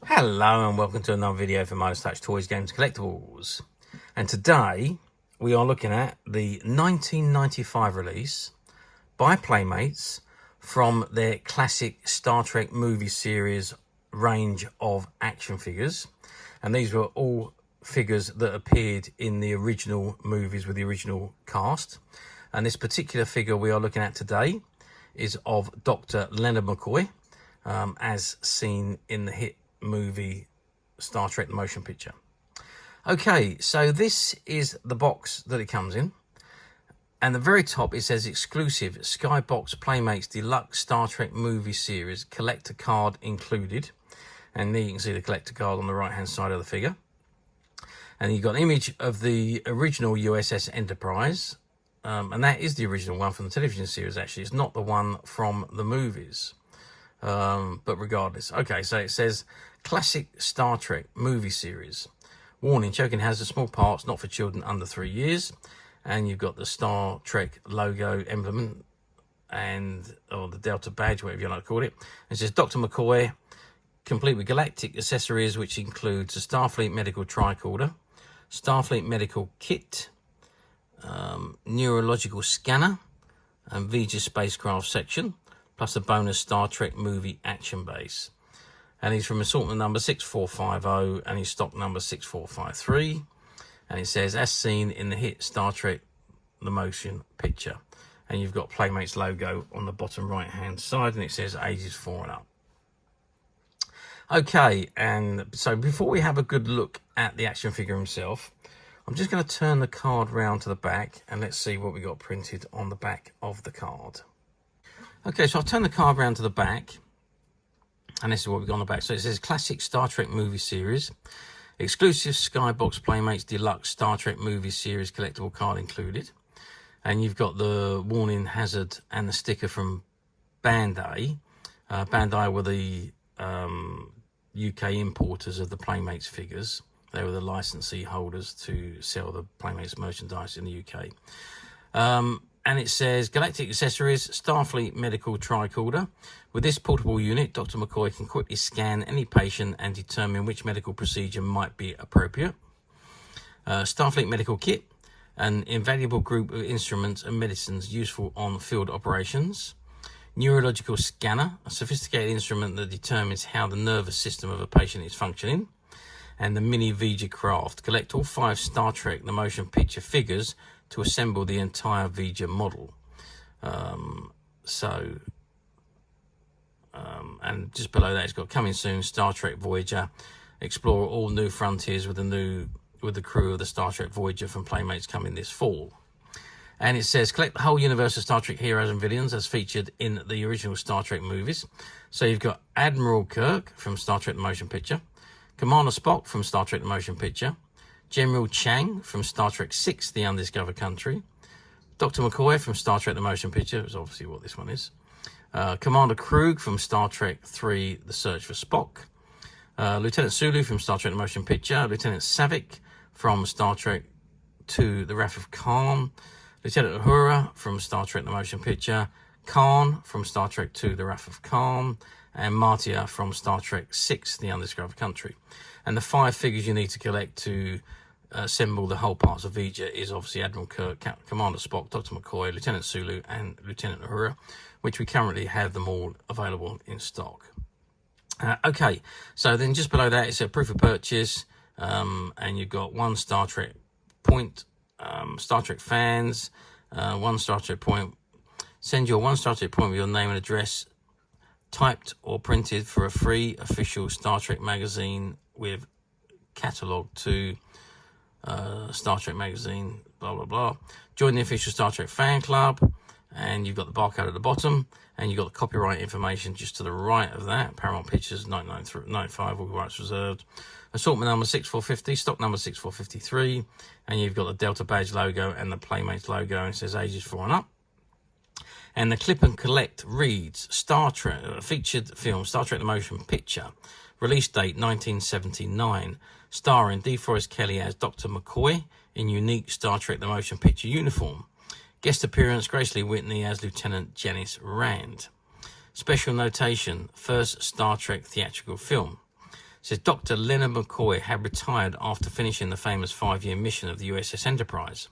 Hello and welcome to another video for Midas Touch Toys, Games, Collectibles. And today we are looking at the 1995 release by Playmates from their classic Star Trek movie series range of action figures. And these were all figures that appeared in the original movies with the original cast. And this particular figure we are looking at today is of Dr. Leonard McCoy, as seen in the hit movie Star Trek the Motion Picture. Okay, so this is the box that it comes in, and the very top it says exclusive SkyBox Playmates Deluxe Star Trek movie series collector card included, and there you can see the collector card on the right hand side of the figure, and you've got an image of the original USS Enterprise, and that is the original one from the television series. Actually, it's not the one from the movies. But regardless, okay, so it says classic Star Trek movie series. Warning, choking hazard, small parts, not for children under 3 years. And you've got the Star Trek logo emblem or the Delta badge, whatever you like to call it. It says Dr. McCoy, complete with galactic accessories, which includes the Starfleet Medical Tricorder, Starfleet Medical Kit, Neurological Scanner, and Vija Spacecraft section, plus a bonus Star Trek movie action base. And he's from assortment number 6450 and his stock number 6453. And it says, as seen in the hit Star Trek the Motion Picture. And you've got Playmates logo on the bottom right hand side, and it says ages 4 and up. Okay, and so before we have a good look at the action figure himself, I'm just going to turn the card round to the back and let's see what we got printed on the back of the card. Okay, so I've turned the card around to the back, and this is what we've got on the back. So it says classic Star Trek movie series, exclusive SkyBox Playmates Deluxe Star Trek movie series collectible card included. And you've got the warning hazard and the sticker from Bandai. Bandai were the UK importers of the Playmates figures. They were the licensee holders to sell the Playmates merchandise in the UK. And it says Galactic Accessories, Starfleet Medical Tricorder. With this portable unit, Dr. McCoy can quickly scan any patient and determine which medical procedure might be appropriate. Starfleet Medical Kit, an invaluable group of instruments and medicines useful on field operations. Neurological Scanner, a sophisticated instrument that determines how the nervous system of a patient is functioning. And the Mini Vija Craft. Collect all 5 Star Trek the Motion Picture figures to assemble the entire Vija model. And just below that, it's got coming soon, Star Trek Voyager. Explore all new frontiers with the crew of the Star Trek Voyager from Playmates coming this fall. And it says collect the whole universe of Star Trek heroes and villains as featured in the original Star Trek movies. So you've got Admiral Kirk from Star Trek the Motion Picture, Commander Spock from Star Trek the Motion Picture, General Chang from Star Trek 6, The Undiscovered Country, Dr. McCoy from Star Trek the Motion Picture, is obviously what this one is, Commander Krug from Star Trek 3, The Search for Spock, Lieutenant Sulu from Star Trek the Motion Picture, Lieutenant Savick from Star Trek 2, The Wrath of Khan, Lieutenant Uhura from Star Trek the Motion Picture, Khan from Star Trek 2, The Wrath of Khan, and Martia from Star Trek 6, The Undiscovered Country. And the 5 figures you need to collect to assemble the whole parts of Vija is obviously Admiral Kirk, Commander Spock, Dr. McCoy, Lieutenant Sulu, and Lieutenant Uhura, which we currently have them all available in stock. Okay, so then just below that it's a proof of purchase, and you've got 1 Star Trek point, Star Trek fans, 1 Star Trek point. Send your 1 Star Trek point with your name and address, typed or printed, for a free official Star Trek magazine with catalogue to Star Trek magazine, blah blah blah. Join the official Star Trek fan club, and you've got the barcode at the bottom, and you've got the copyright information just to the right of that. Paramount Pictures 1995, all rights reserved. Assortment number 6450, stock number 6453, and you've got the Delta badge logo and the Playmates logo, and it says ages 4 and up. And the clip and collect reads Star Trek featured film Star Trek the Motion Picture, release date 1979, starring DeForest Kelley as Dr. McCoy in unique Star Trek the Motion Picture uniform. Guest appearance Grace Lee Whitney as Lieutenant Janice Rand. Special notation, first Star Trek theatrical film. says Dr. Leonard McCoy had retired after finishing the famous 5-year mission of the USS Enterprise.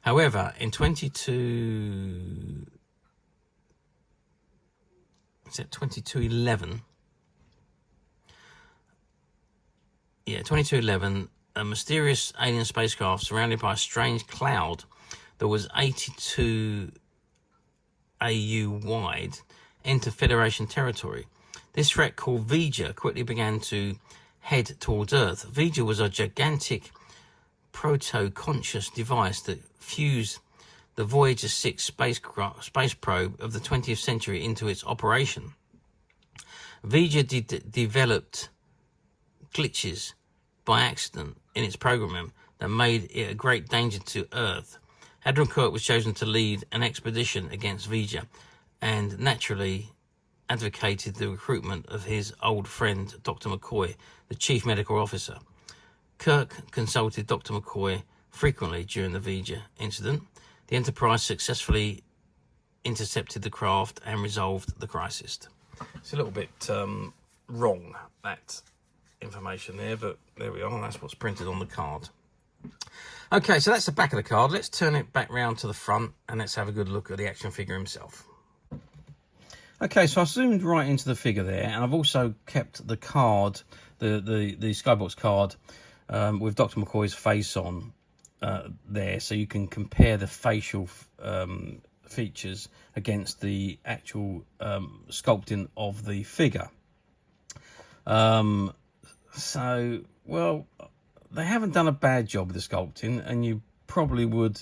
However, in 2211, a mysterious alien spacecraft surrounded by a strange cloud that was 82 AU wide entered Federation territory. This threat, called V'ger, quickly began to head towards Earth. V'ger was a gigantic proto-conscious device that fused the Voyager 6 space probe of the 20th century into its operation. V'ger developed glitches by accident in its programming that made it a great danger to Earth. Admiral Kirk was chosen to lead an expedition against V'ger and naturally advocated the recruitment of his old friend Dr. McCoy, the chief medical officer. Kirk consulted Dr. McCoy frequently during the V'ger incident. The Enterprise successfully intercepted the craft and resolved the crisis. It's a little bit wrong, that information there, but there we are. That's what's printed on the card. Okay, so that's the back of the card. Let's turn it back round to the front and let's have a good look at the action figure himself. Okay, so I zoomed right into the figure there, and I've also kept the card, the SkyBox card, with Dr. McCoy's face on there, so you can compare the facial features against the actual sculpting of the figure. So, well, they haven't done a bad job of the sculpting, and you probably would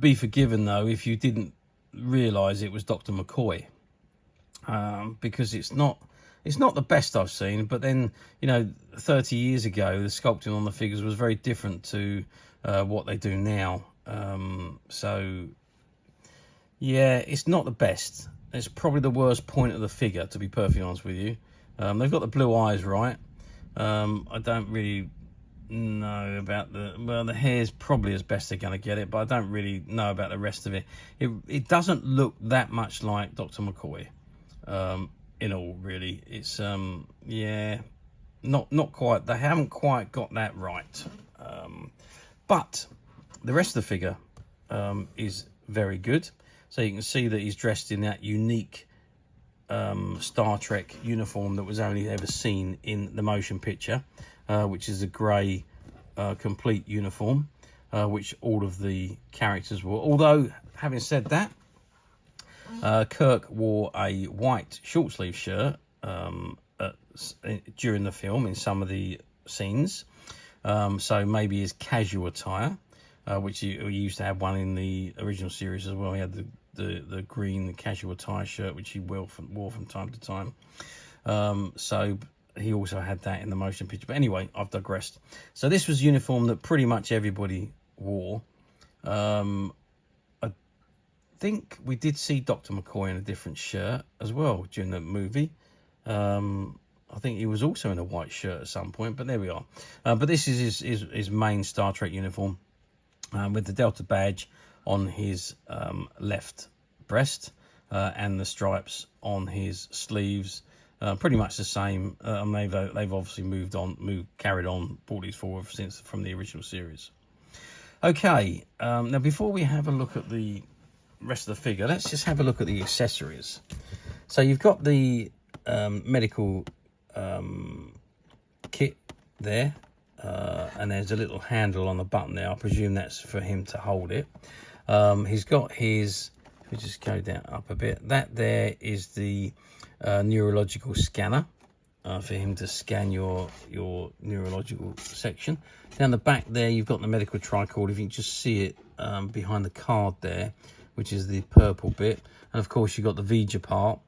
be forgiven, though, if you didn't realise it was Dr. McCoy. Because it's not the best I've seen, but then, 30 years ago the sculpting on the figures was very different to what they do now. So yeah, it's not the best. It's probably the worst point of the figure, to be perfectly honest with you. They've got the blue eyes right. I don't really know about the hair's probably as best they're going to get it, but I don't really know about the rest of it. It doesn't look that much like Dr. McCoy. In all, really, it's yeah, not quite. They haven't quite got that right. But the rest of the figure is very good. So you can see that he's dressed in that unique Star Trek uniform that was only ever seen in the motion picture, which is a grey complete uniform, which all of the characters wore. Although, having said that, Kirk wore a white short sleeve shirt during the film in some of the scenes, so maybe his casual attire, which he used to have one in the original series as well. He had the green casual attire shirt, which he wore from time to time, so he also had that in the motion picture. But anyway, I've digressed. So this was a uniform that pretty much everybody wore. I think we did see Dr. McCoy in a different shirt as well during the movie. I think he was also in a white shirt at some point, but there we are. But this is his main Star Trek uniform, with the Delta badge on his left breast, and the stripes on his sleeves. Pretty much the same. They've obviously carried on, brought these forward from the original series. Okay, now before we have a look at the rest of the figure, let's just have a look at the accessories. So you've got the medical kit there, and there's a little handle on the button there. I presume that's for him to hold it. He's got his, if we just go down up a bit, that there is the neurological scanner, for him to scan your neurological section. Down the back there you've got the medical tricorder. If you can just see it behind the card there, which is the purple bit, and of course you've got the V'ger part,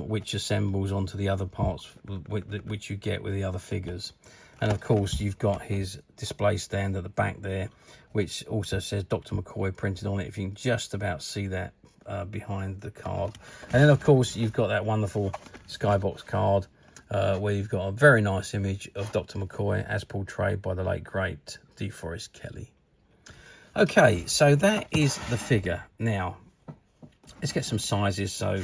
which assembles onto the other parts which you get with the other figures. And of course you've got his display stand at the back there, which also says Dr. McCoy printed on it, if you can just about see that behind the card. And then of course you've got that wonderful SkyBox card, where you've got a very nice image of Dr. McCoy as portrayed by the late great DeForest Kelley. Okay, so that is the figure. Now let's get some sizes, so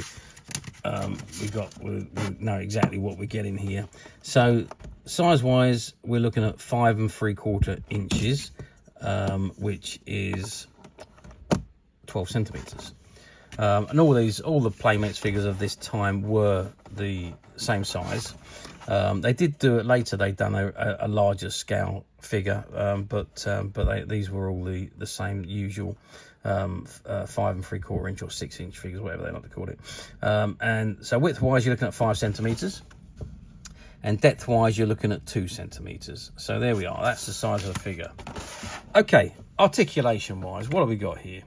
we know exactly what we're getting here. So size wise, we're looking at 5 3/4 inches, which is 12 centimeters. And all the Playmates figures of this time were the same size. They did do it later. They'd done a larger scale figure, but these were all the same usual 5 3/4 inch or 6 inch figures, whatever they like to call it. And so width wise, you're looking at 5 centimeters, and depth wise, you're looking at 2 centimeters. So there we are. That's the size of the figure. Okay, articulation wise, what have we got here?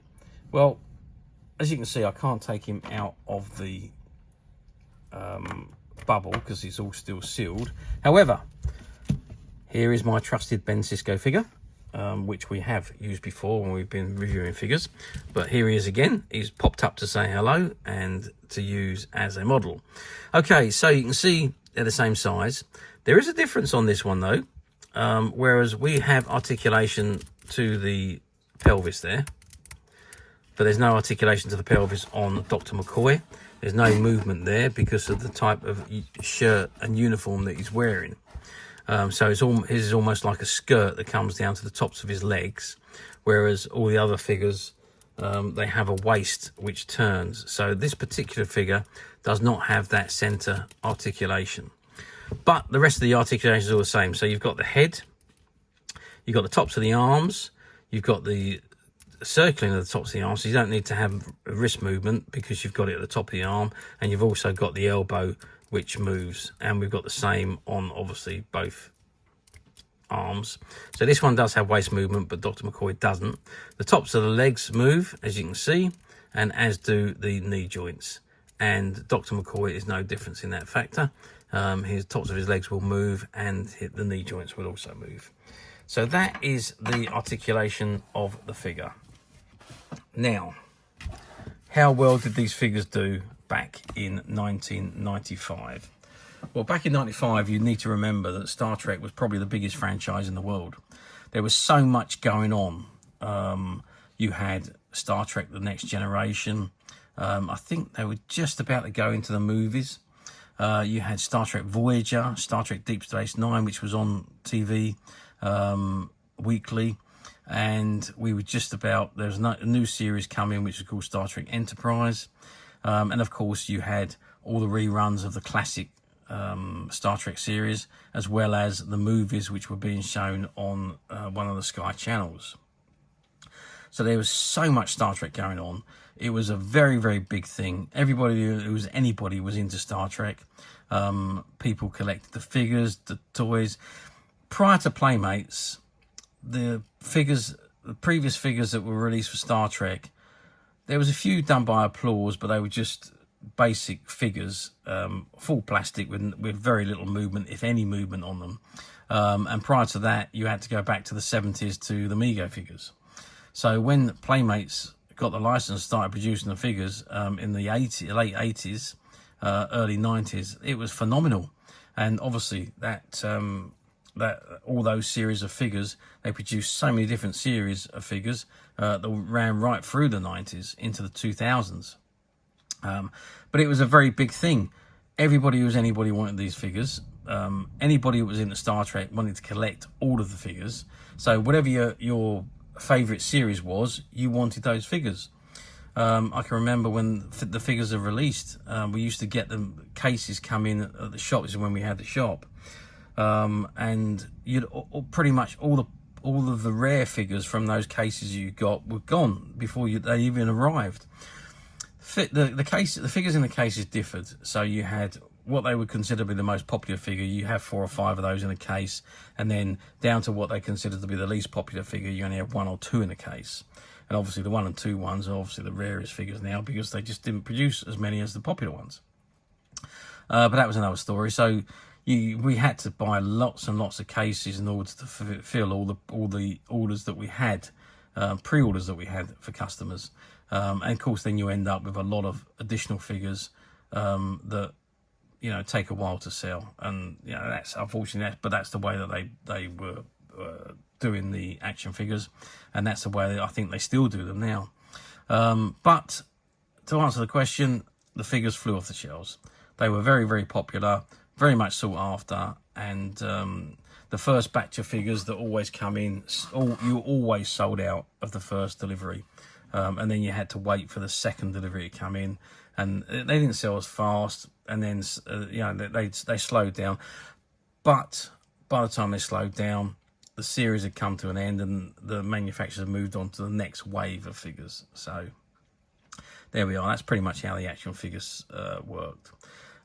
Well, as you can see, I can't take him out of the bubble because it's all still sealed. However, here is my trusted Ben Sisko figure, which we have used before when we've been reviewing figures. But here he is again. He's popped up to say hello and to use as a model. Okay, so you can see they're the same size. There is a difference on this one though, whereas we have articulation to the pelvis there, but there's no articulation to the pelvis on Dr. McCoy. There's no movement there because of the type of shirt and uniform that he's wearing. So his is almost like a skirt that comes down to the tops of his legs, whereas all the other figures, they have a waist which turns. So this particular figure does not have that center articulation. But the rest of the articulation is all the same. So you've got the head, you've got the tops of the arms, you've got the circling of the tops of the arms, so you don't need to have wrist movement because you've got it at the top of the arm, and you've also got the elbow which moves, and we've got the same on obviously both arms. So this one does have waist movement, but Dr. McCoy doesn't. The tops of the legs move, as you can see, and as do the knee joints, and Dr. McCoy is no difference in that factor. His tops of his legs will move, and the knee joints will also move. So that is the articulation of the figure. Now, how well did these figures do back in 1995? Well, back in 95, you need to remember that Star Trek was probably the biggest franchise in the world. There was so much going on. You had Star Trek The Next Generation. I think they were just about to go into the movies. You had Star Trek Voyager, Star Trek Deep Space Nine, which was on TV weekly. And we were just about, there's a new series coming which is called Star Trek Enterprise, and of course you had all the reruns of the classic Star Trek series, as well as the movies which were being shown on one of the Sky channels. So there was so much Star Trek going on. It was a very, very big thing. Anybody was into Star Trek. People collected the figures, the toys. Prior to Playmates, the previous figures that were released for Star Trek, there was a few done by Applause, but they were just basic figures, full plastic with very little movement, if any movement on them. And prior to that, you had to go back to the 70s to the Mego figures. So when Playmates got the license and started producing the figures in the late 80s, early 90s, it was phenomenal. And obviously that all those series of figures, they produced so many different series of figures that ran right through the 90s into the 2000s. But it was a very big thing. Anybody wanted these figures. Anybody who was into Star Trek wanted to collect all of the figures. So whatever your favorite series was, you wanted those figures. I can remember when the figures are released, we used to get them, cases come in at the shop. This is when we had the shop. And you'd pretty much all of the rare figures from those cases you got were gone before they even arrived. The figures in the cases differed. So you had what they would consider to be the most popular figure. You have 4 or 5 of those in a case, and then down to what they consider to be the least popular figure, you only have 1 or 2 in a case. And obviously the 1 and 2 ones are obviously the rarest figures now because they just didn't produce as many as the popular ones. But that was another story. So we had to buy lots and lots of cases in order to fill all the orders that we had, pre-orders that we had for customers. And of course, then you end up with a lot of additional figures that take a while to sell. And that's unfortunate, but that's the way that they were doing the action figures, and that's the way that I think they still do them now. But to answer the question, the figures flew off the shelves. They were very, very popular, very much sought after, and the first batch of figures that always come in, you always sold out of the first delivery, and then you had to wait for the second delivery to come in, and they didn't sell as fast, and then you know, they slowed down. But by the time they slowed down, the series had come to an end, and the manufacturers had moved on to the next wave of figures. So there we are. That's pretty much how the action figures worked.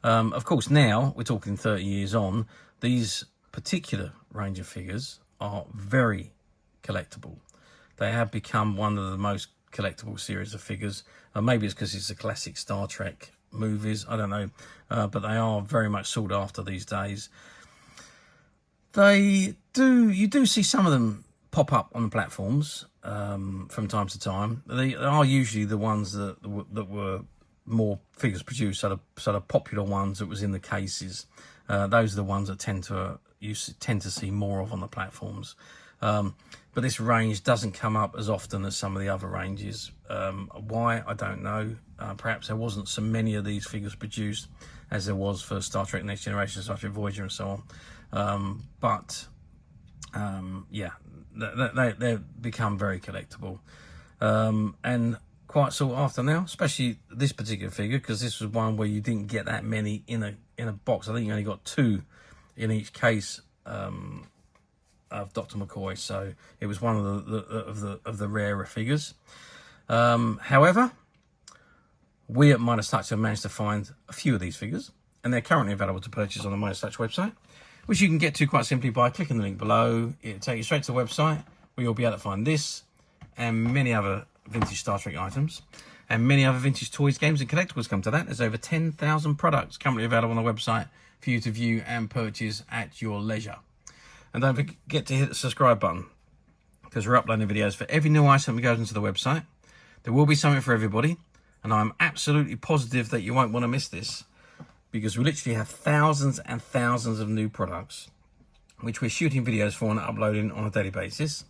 Of course, now we're talking 30 years on. These particular range of figures are very collectible. They have become one of the most collectible series of figures. Maybe it's because it's the classic Star Trek movies, I don't know, but they are very much sought after these days. You do see some of them pop up on the platforms from time to time. They are usually the ones that were more figures produced, so the popular ones that was in the cases. Those are the ones that you tend to see more of on the platforms. But this range doesn't come up as often as some of the other ranges. Why, I don't know. Perhaps there wasn't so many of these figures produced as there was for Star Trek Next Generation, Star Trek Voyager and so on. Yeah, they've become very collectible. And quite sought after now, especially this particular figure, because this was one where you didn't get that many in a box. I think you only got 2 in each case of Dr McCoy, so it was one of the rarer figures. However, we at Midas Touch have managed to find a few of these figures, and they're currently available to purchase on the Midas Touch website, which you can get to quite simply by clicking the link below. It'll take you straight to the website, where you'll be able to find this and many other vintage Star Trek items, and many other vintage toys, games and collectibles come to that. There's over 10,000 products currently available on the website for you to view and purchase at your leisure. And don't forget to hit the subscribe button, because we're uploading videos for every new item that goes into the website. There will be something for everybody, and I'm absolutely positive that you won't want to miss this, because we literally have thousands and thousands of new products which we're shooting videos for and uploading on a daily basis.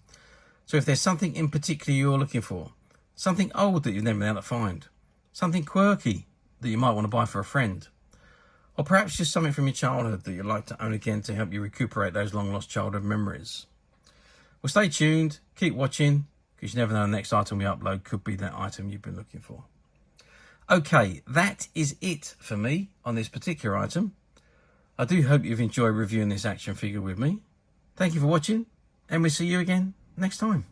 So if there's something in particular you're looking for, something old that you've never been able to find, something quirky that you might want to buy for a friend, or perhaps just something from your childhood that you'd like to own again to help you recuperate those long lost childhood memories, well, stay tuned, keep watching, because you never know, the next item we upload could be that item you've been looking for. Okay, that is it for me on this particular item. I do hope you've enjoyed reviewing this action figure with me. Thank you for watching, and we'll see you again next time.